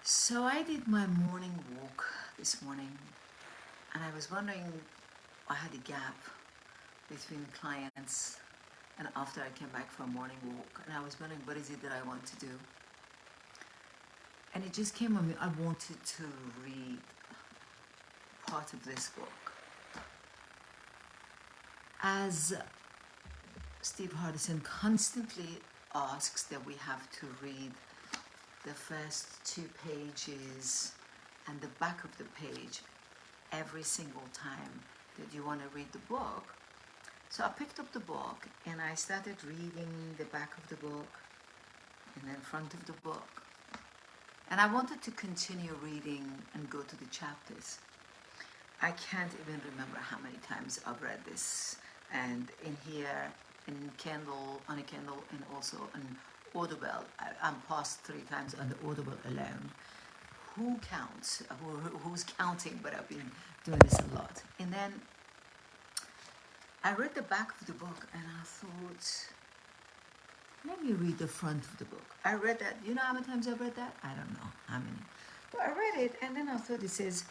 So I did my morning walk this morning, and I was wondering, I had a gap between clients and after I came back from morning walk, and I was wondering what is it that I want to do. And it just came on me, I wanted to read part of this book. As Steve Hardison constantly asks that we have to read the first 2 pages and the back of the page every single time that you want to read the book. So I picked up the book and I started reading the back of the book and then front of the book. And I wanted to continue reading and go to the chapters. I can't even remember how many times I've read this. And in here, in Kindle, on a Kindle, and also on Audible, I'm past 3 times on the Audible alone. Who counts? Who's counting? But I've been doing this a lot. And then I read the back of the book and I thought, let me read the front of the book. I read that. You know how many times I've read that? I don't know how many. But I read it and then I thought, it says,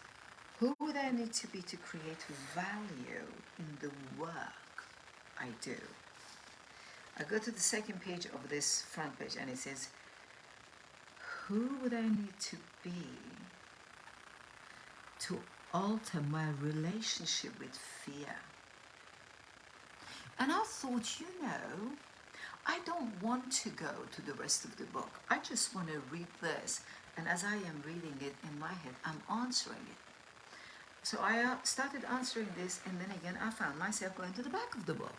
who would I need to be to create value in the work I do? I go to the second page of this front page and it says, who would I need to be to alter my relationship with fear? And I thought, I don't want to go to the rest of the book. I just want to read this. And as I am reading it in my head, I'm answering it. So I started answering this, and then again I found myself going to the back of the book.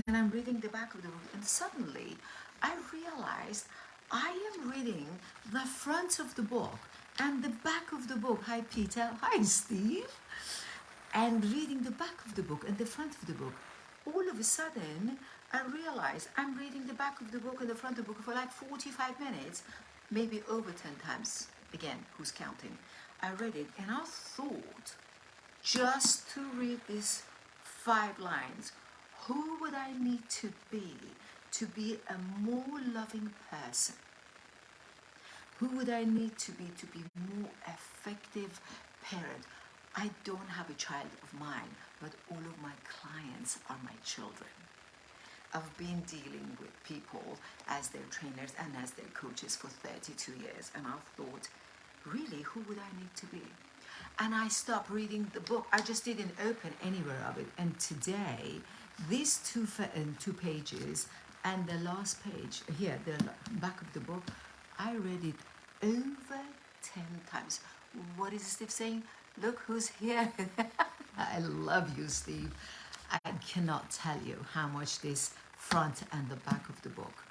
And I'm reading the back of the book, and suddenly I realized I am reading the front of the book and the back of the book. Hi Peter, hi Steve. And reading the back of the book and the front of the book. All of a sudden, I realized I'm reading the back of the book and the front of the book for like 45 minutes, maybe over 10 times. Again, who's counting? I read it and I thought, just to read these 5 lines, who would I need to be a more loving person? Who would I need to be more effective parent? I don't have a child of mine, but all of my clients are my children. I've been dealing with people as their trainers and as their coaches for 32 years, and I've thought, really, who would I need to be? And I stopped reading the book. I just didn't open anywhere of it. And today, these 2 pages and the last page, here, the back of the book, I read it over 10 times. What is Steve saying? Look who's here. I love you, Steve. I cannot tell you how much this front and the back of the book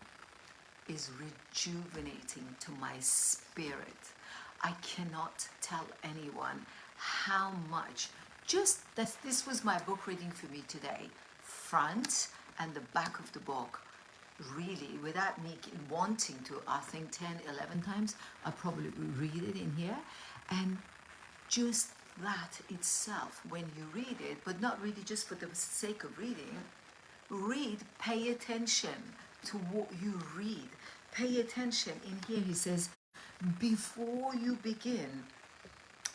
is rejuvenating to my spirit. I cannot tell anyone how much. Just that this was my book reading for me today. Front and the back of the book. Really, without me wanting to, I think 10, 11 times, I probably read it in here. And just that itself, when you read it, but not read it just for the sake of reading, pay attention to what you read. Pay attention. In here he says, before you begin,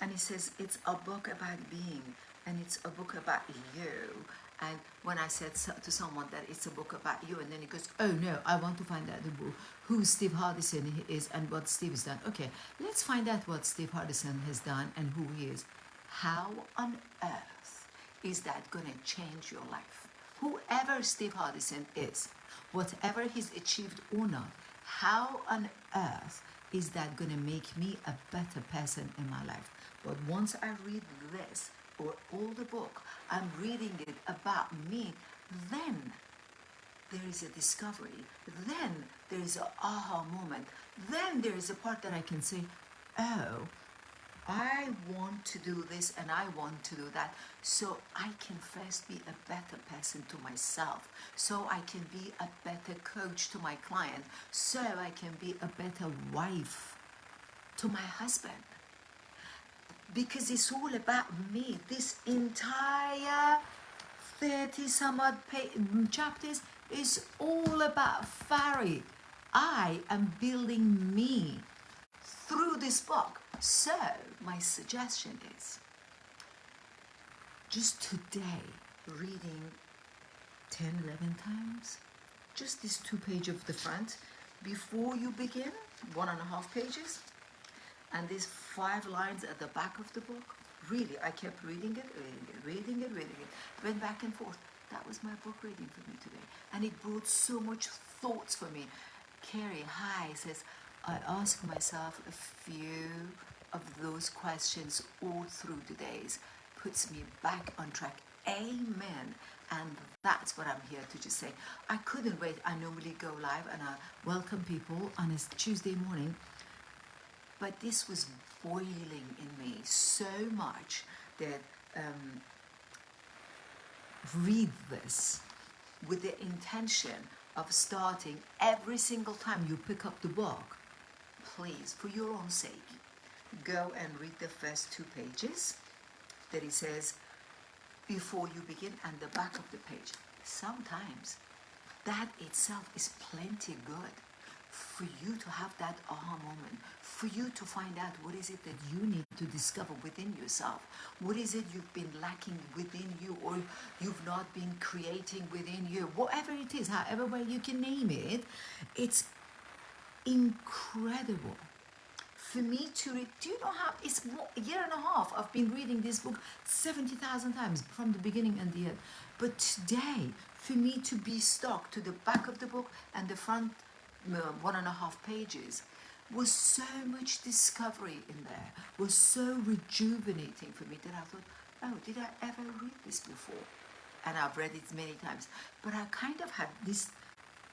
and he says it's a book about being, and it's a book about you. And when I said to someone that it's a book about you, and then he goes, oh no, I want to find out the book, who Steve Hardison is and what Steve has done. Okay, let's find out what Steve Hardison has done and who he is. How on earth is that going to change your life? Whoever Steve Hardison is, whatever he's achieved or not, how on earth is that going to make me a better person in my life? But once I read this, or all the book, I'm reading it about me, then there is a discovery, then there is an aha moment, then there is a part that I can say, oh, I want to do this and I want to do that, so I can first be a better person to myself, so I can be a better coach to my client, so I can be a better wife to my husband. Because it's all about me. This entire 30 some odd chapters is all about Farid. I am building me through this book. So my suggestion is just today reading 10, 11 times, just this 2 pages of the front before you begin, 1.5 pages, and these 5 lines at the back of the book. Really, I kept reading it, went back and forth. That was my book reading for me today, and it brought so much thoughts for me. Carrie, hi, says, I ask myself a few of those questions all through the days. Puts me back on track. Amen. And that's what I'm here to just say. I couldn't wait. I normally go live and I welcome people on a Tuesday morning. But this was boiling in me so much that read this with the intention of starting every single time you pick up the book. Please, for your own sake, go and read the first 2 pages that it says before you begin, and the back of the page. Sometimes that itself is plenty good for you to have that aha moment, for you to find out what is it that you need to discover within yourself. What is it you've been lacking within you, or you've not been creating within you. Whatever it is, however way you can name it, it's incredible. For me to read, do you know how it's a year and a half I've been reading this book 70,000 times from the beginning and the end. But today, for me to be stuck to the back of the book and the front 1.5 pages was so much discovery in there, was so rejuvenating for me that I thought, oh, did I ever read this before? And I've read it many times, but I kind of had this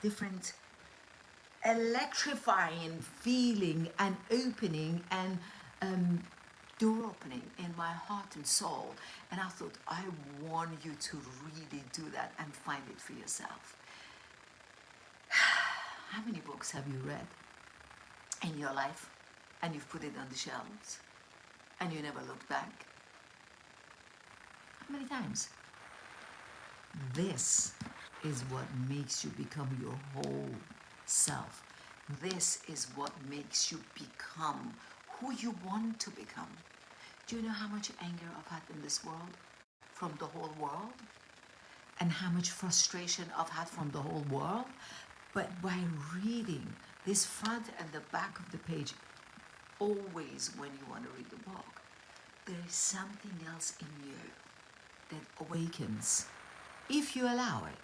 different electrifying feeling and opening and door opening in my heart and soul. And I thought, I want you to really do that and find it for yourself. How many books have you read in your life and you've put it on the shelves and you never looked back? How many times? This is what makes you become your whole self. This is what makes you become who you want to become. Do you know how much anger I've had in this world from the whole world? And how much frustration I've had from the whole world? But by reading this front and the back of the page, always when you want to read the book, there is something else in you that awakens. If you allow it.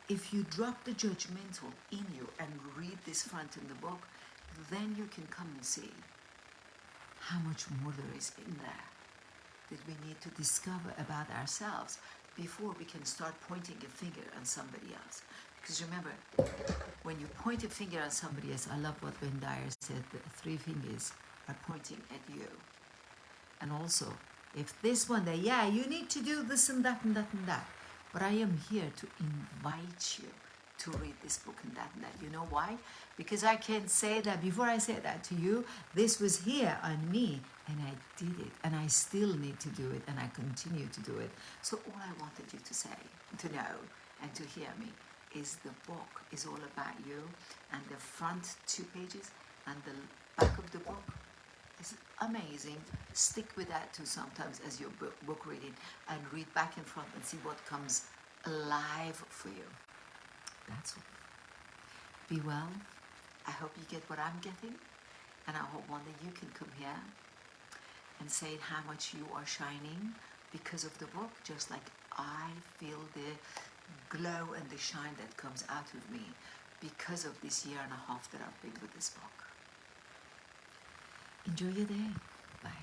If you drop the judgmental in you and read this front in the book, then you can come and see how much more there is in there that we need to discover about ourselves before we can start pointing a finger on somebody else. Because remember, when you point a finger at somebody else, I love what Wayne Dyer said, the 3 fingers are pointing at you. And also, if this one day, yeah, you need to do this and that and that and that. But I am here to invite you to read this book and that and that. You know why? Because I can say that before I said that to you, this was here on me and I did it and I still need to do it and I continue to do it. So all I wanted you to say, to know and to hear me is the book is all about you, and the front 2 pages and the back of the book is amazing. Stick with that too sometimes as your book reading and read back and front and see what comes alive for you. That's all. Be well. I hope you get what I'm getting, and I hope one day you can come here and say how much you are shining because of the book, just like I feel the glow and the shine that comes out of me because of this year and a half that I've been with this book. Enjoy your day. Bye.